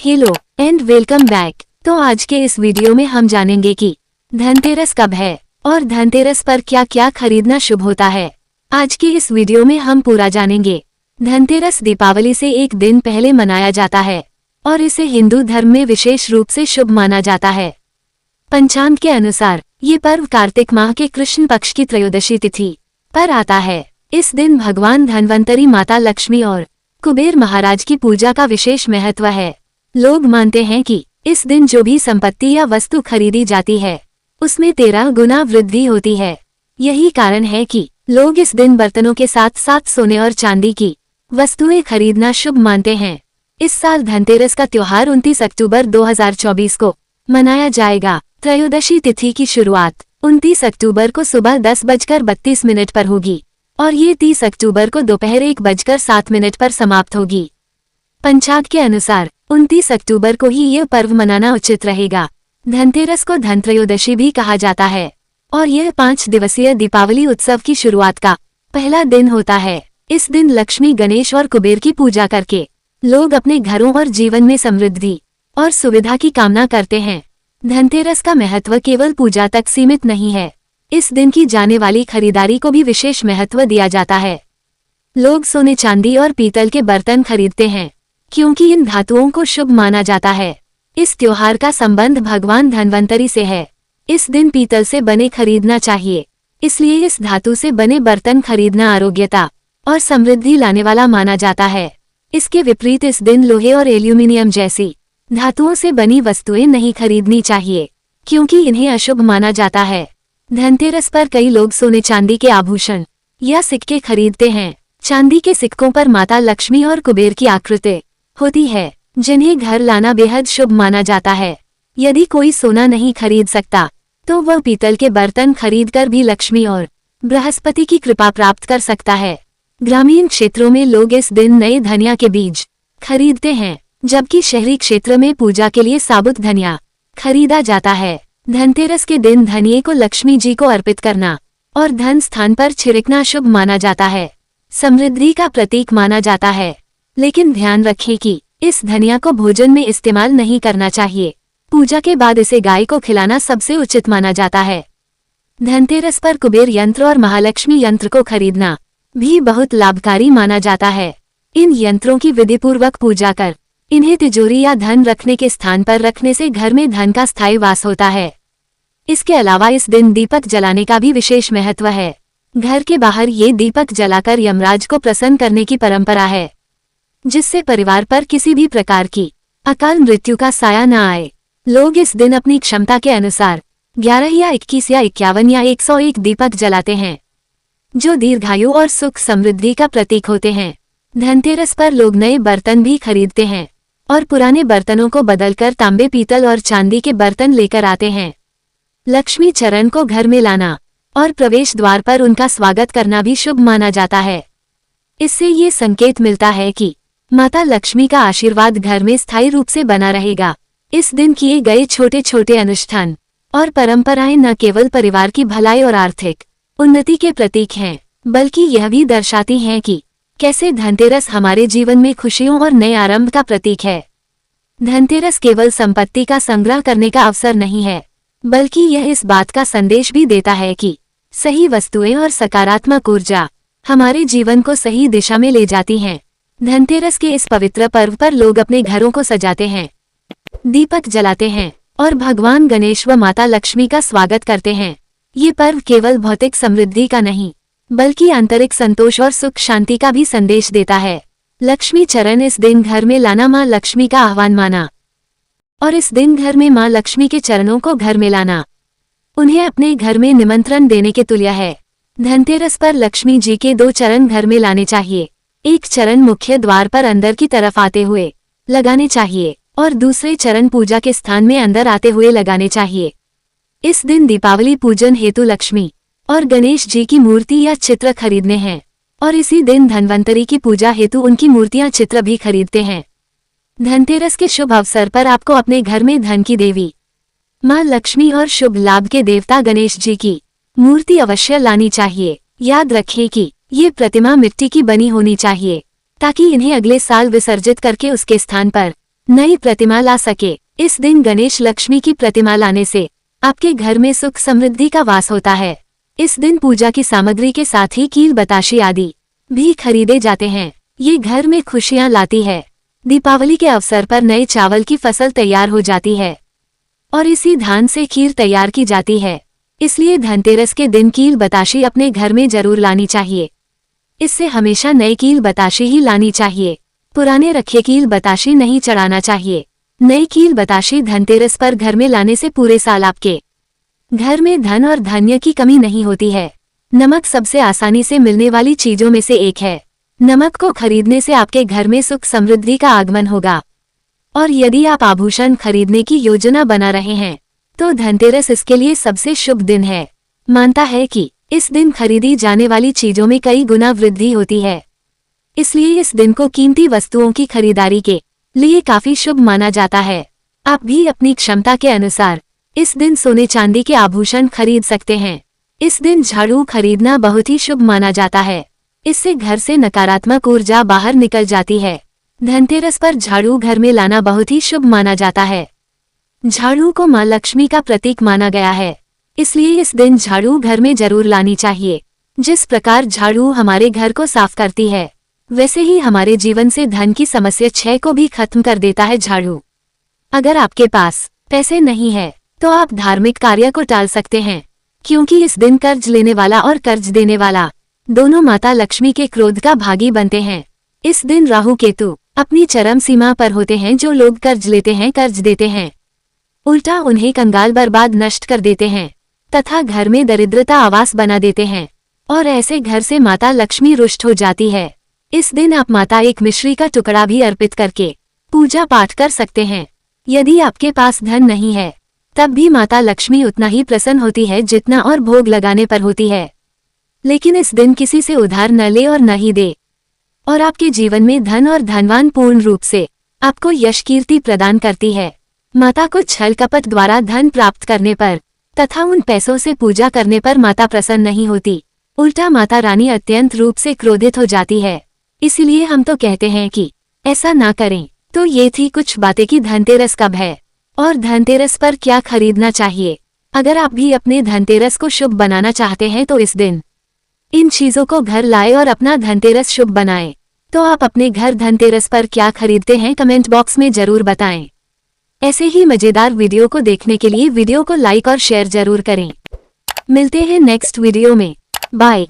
Hello and welcome back. तो आज के इस वीडियो में हम जानेंगे कि धनतेरस कब है और धनतेरस पर क्या क्या खरीदना शुभ होता है। आज के इस वीडियो में हम पूरा जानेंगे। धनतेरस दीपावली से एक दिन पहले मनाया जाता है और इसे हिंदू धर्म में विशेष रूप से शुभ माना जाता है। पंचांग के अनुसार ये पर्व कार्तिक माह के कृष्ण पक्ष की त्रयोदशी तिथि पर आता है। इस दिन भगवान धन्वंतरी, माता लक्ष्मी और कुबेर महाराज की पूजा का विशेष महत्व है। लोग मानते हैं कि इस दिन जो भी संपत्ति या वस्तु खरीदी जाती है उसमें 13 गुना वृद्धि होती है। यही कारण है कि लोग इस दिन बर्तनों के साथ साथ सोने और चांदी की वस्तुएं खरीदना शुभ मानते हैं। इस साल धनतेरस का त्योहार 29 अक्टूबर 2024 को मनाया जाएगा। त्रयोदशी तिथि की शुरुआत 29 अक्टूबर को सुबह 10:32 पर होगी और ये 30 अक्टूबर को दोपहर 1:07 पर समाप्त होगी। पंचांग के अनुसार 29 अक्टूबर को ही यह पर्व मनाना उचित रहेगा। धनतेरस को धनत्रयोदशी भी कहा जाता है और यह 5 दिवसीय दीपावली उत्सव की शुरुआत का पहला दिन होता है। इस दिन लक्ष्मी, गणेश और कुबेर की पूजा करके लोग अपने घरों और जीवन में समृद्धि और सुविधा की कामना करते हैं। धनतेरस का महत्व केवल पूजा तक सीमित नहीं है। इस दिन की जाने वाली खरीदारी को भी विशेष महत्व दिया जाता है। लोग सोने, चांदी और पीतल के बर्तन खरीदते हैं क्योंकि इन धातुओं को शुभ माना जाता है। इस त्योहार का संबंध भगवान धन्वंतरी से है। इस दिन पीतल से बने खरीदना चाहिए, इसलिए इस धातु से बने बर्तन खरीदना आरोग्यता और समृद्धि लाने वाला माना जाता है। इसके विपरीत इस दिन लोहे और एल्यूमिनियम जैसी धातुओं से बनी वस्तुएं नहीं खरीदनी चाहिए क्योंकि इन्हें अशुभ माना जाता है। धनतेरस पर कई लोग सोने, चांदी के आभूषण या सिक्के खरीदते हैं। चांदी के सिक्कों पर माता लक्ष्मी और कुबेर की आकृति होती है, जिन्हें घर लाना बेहद शुभ माना जाता है। यदि कोई सोना नहीं खरीद सकता तो वह पीतल के बर्तन खरीदकर भी लक्ष्मी और बृहस्पति की कृपा प्राप्त कर सकता है। ग्रामीण क्षेत्रों में लोग इस दिन नए धनिया के बीज खरीदते हैं, जबकि शहरी क्षेत्र में पूजा के लिए साबुत धनिया खरीदा जाता है। धनतेरस के दिन धनिये को लक्ष्मी जी को अर्पित करना और धन स्थान पर छिड़कना शुभ माना जाता है, समृद्धि का प्रतीक माना जाता है। लेकिन ध्यान रखें कि इस धनिया को भोजन में इस्तेमाल नहीं करना चाहिए। पूजा के बाद इसे गाय को खिलाना सबसे उचित माना जाता है। धनतेरस पर कुबेर यंत्र और महालक्ष्मी यंत्र को खरीदना भी बहुत लाभकारी माना जाता है। इन यंत्रों की विधिपूर्वक पूजा कर इन्हें तिजोरी या धन रखने के स्थान पर रखने से घर में धन का स्थायी वास होता है। इसके अलावा इस दिन दीपक जलाने का भी विशेष महत्व है। घर के बाहर ये दीपक जलाकर यमराज को प्रसन्न करने की परंपरा है, जिससे परिवार पर किसी भी प्रकार की अकाल मृत्यु का साया न आए। लोग इस दिन अपनी क्षमता के अनुसार 11 या 21 या 51 या 101 दीपक जलाते हैं, जो दीर्घायु और सुख समृद्धि का प्रतीक होते हैं। धनतेरस पर लोग नए बर्तन भी खरीदते हैं और पुराने बर्तनों को बदलकर तांबे, पीतल और चांदी के बर्तन लेकर आते हैं। लक्ष्मी चरण को घर में लाना और प्रवेश द्वार पर उनका स्वागत करना भी शुभ माना जाता है। इससे ये संकेत मिलता है कि माता लक्ष्मी का आशीर्वाद घर में स्थायी रूप से बना रहेगा। इस दिन किए गए छोटे छोटे अनुष्ठान और परंपराएं न केवल परिवार की भलाई और आर्थिक उन्नति के प्रतीक हैं, बल्कि यह भी दर्शाती हैं कि कैसे धनतेरस हमारे जीवन में खुशियों और नए आरंभ का प्रतीक है। धनतेरस केवल संपत्ति का संग्रह करने का अवसर नहीं है, बल्कि यह इस बात का संदेश भी देता है कि सही वस्तुएं और सकारात्मक ऊर्जा हमारे जीवन को सही दिशा में ले जाती हैं। धनतेरस के इस पवित्र पर्व पर लोग अपने घरों को सजाते हैं, दीपक जलाते हैं और भगवान गणेश व माता लक्ष्मी का स्वागत करते हैं। ये पर्व केवल भौतिक समृद्धि का नहीं, बल्कि आंतरिक संतोष और सुख शांति का भी संदेश देता है। लक्ष्मी चरण इस दिन घर में लाना मां लक्ष्मी का आह्वान माना और इस दिन घर में मां लक्ष्मी के चरणों को घर में लाना उन्हें अपने घर में निमंत्रण देने के तुल्य है। धनतेरस पर लक्ष्मी जी के 2 चरण घर में लाने चाहिए। एक चरण मुख्य द्वार पर अंदर की तरफ आते हुए लगाने चाहिए और दूसरे चरण पूजा के स्थान में अंदर आते हुए लगाने चाहिए। इस दिन दीपावली पूजन हेतु लक्ष्मी और गणेश जी की मूर्ति या चित्र खरीदने हैं और इसी दिन धन्वंतरी की पूजा हेतु उनकी मूर्तियां, चित्र भी खरीदते हैं। धनतेरस के शुभ अवसर पर आपको अपने घर में धन की देवी मां लक्ष्मी और शुभ लाभ के देवता गणेश जी की मूर्ति अवश्य लानी चाहिए। याद रखिए कि ये प्रतिमा मिट्टी की बनी होनी चाहिए ताकि इन्हें अगले साल विसर्जित करके उसके स्थान पर नई प्रतिमा ला सके। इस दिन गणेश लक्ष्मी की प्रतिमा लाने से आपके घर में सुख समृद्धि का वास होता है। इस दिन पूजा की सामग्री के साथ ही कील बताशी आदि भी खरीदे जाते हैं। ये घर में खुशियां लाती है। दीपावली के अवसर पर नए चावल की फसल तैयार हो जाती है और इसी धान से खीर तैयार की जाती है। इसलिए धनतेरस के दिन कील बताशी अपने घर में जरूर लानी चाहिए। इससे हमेशा नए कील बताशी ही लानी चाहिए। पुराने रखे कील बताशी नहीं चढ़ाना चाहिए। नई कील बताशी धनतेरस पर घर में लाने से पूरे साल आपके घर में धन और धान्य की कमी नहीं होती है। नमक सबसे आसानी से मिलने वाली चीजों में से एक है। नमक को खरीदने से आपके घर में सुख समृद्धि का आगमन होगा। और यदि आप आभूषण खरीदने की योजना बना रहे हैं तो धनतेरस इसके लिए सबसे शुभ दिन है। मानता है कि इस दिन खरीदी जाने वाली चीजों में कई गुना वृद्धि होती है। इसलिए इस दिन को कीमती वस्तुओं की खरीदारी के लिए काफी शुभ माना जाता है। आप भी अपनी क्षमता के अनुसार इस दिन सोने चांदी के आभूषण खरीद सकते हैं। इस दिन झाड़ू खरीदना बहुत ही शुभ माना जाता है। इससे घर से नकारात्मक ऊर्जा बाहर निकल जाती है। धनतेरस पर झाड़ू घर में लाना बहुत ही शुभ माना जाता है। झाड़ू को मां लक्ष्मी का प्रतीक माना गया है। इसलिए इस दिन झाड़ू घर में जरूर लानी चाहिए। जिस प्रकार झाड़ू हमारे घर को साफ करती है, वैसे ही हमारे जीवन से धन की समस्या क्षय को भी खत्म कर देता है झाड़ू। अगर आपके पास पैसे नहीं है तो आप धार्मिक कार्य को टाल सकते हैं, क्योंकि इस दिन कर्ज लेने वाला और कर्ज देने वाला दोनों माता लक्ष्मी के क्रोध का भागी बनते हैं। इस दिन राहु केतु अपनी चरम सीमा पर होते हैं। जो लोग कर्ज लेते हैं, कर्ज देते हैं, उल्टा उन्हें कंगाल बर्बाद नष्ट कर देते हैं तथा घर में दरिद्रता आवास बना देते हैं और ऐसे घर से माता लक्ष्मी रुष्ट हो जाती है। इस दिन आप माता एक मिश्री का टुकड़ा भी अर्पित करके पूजा पाठ कर सकते हैं। यदि आपके पास धन नहीं है तब भी माता लक्ष्मी उतना ही प्रसन्न होती है जितना और भोग लगाने पर होती है। लेकिन इस दिन किसी से उधार न ले और न ही दे, और आपके जीवन में धन और धनवान पूर्ण रूप से आपको यश कीर्ति प्रदान करती है। माता को छल कपट द्वारा धन प्राप्त करने पर तथा उन पैसों से पूजा करने पर माता प्रसन्न नहीं होती, उल्टा माता रानी अत्यंत रूप से क्रोधित हो जाती है। इसलिए हम तो कहते हैं कि ऐसा ना करें। तो ये थी कुछ बातें कि धनतेरस कब है और धनतेरस पर क्या खरीदना चाहिए। अगर आप भी अपने धनतेरस को शुभ बनाना चाहते हैं तो इस दिन इन चीजों को घर लाए और अपना धनतेरस शुभ बनाएं। तो आप अपने घर धनतेरस पर क्या खरीदते हैं कमेंट बॉक्स में जरूर बताएं। ऐसे ही मजेदार वीडियो को देखने के लिए वीडियो को लाइक और शेयर जरूर करें। मिलते हैं नेक्स्ट वीडियो में। बाय।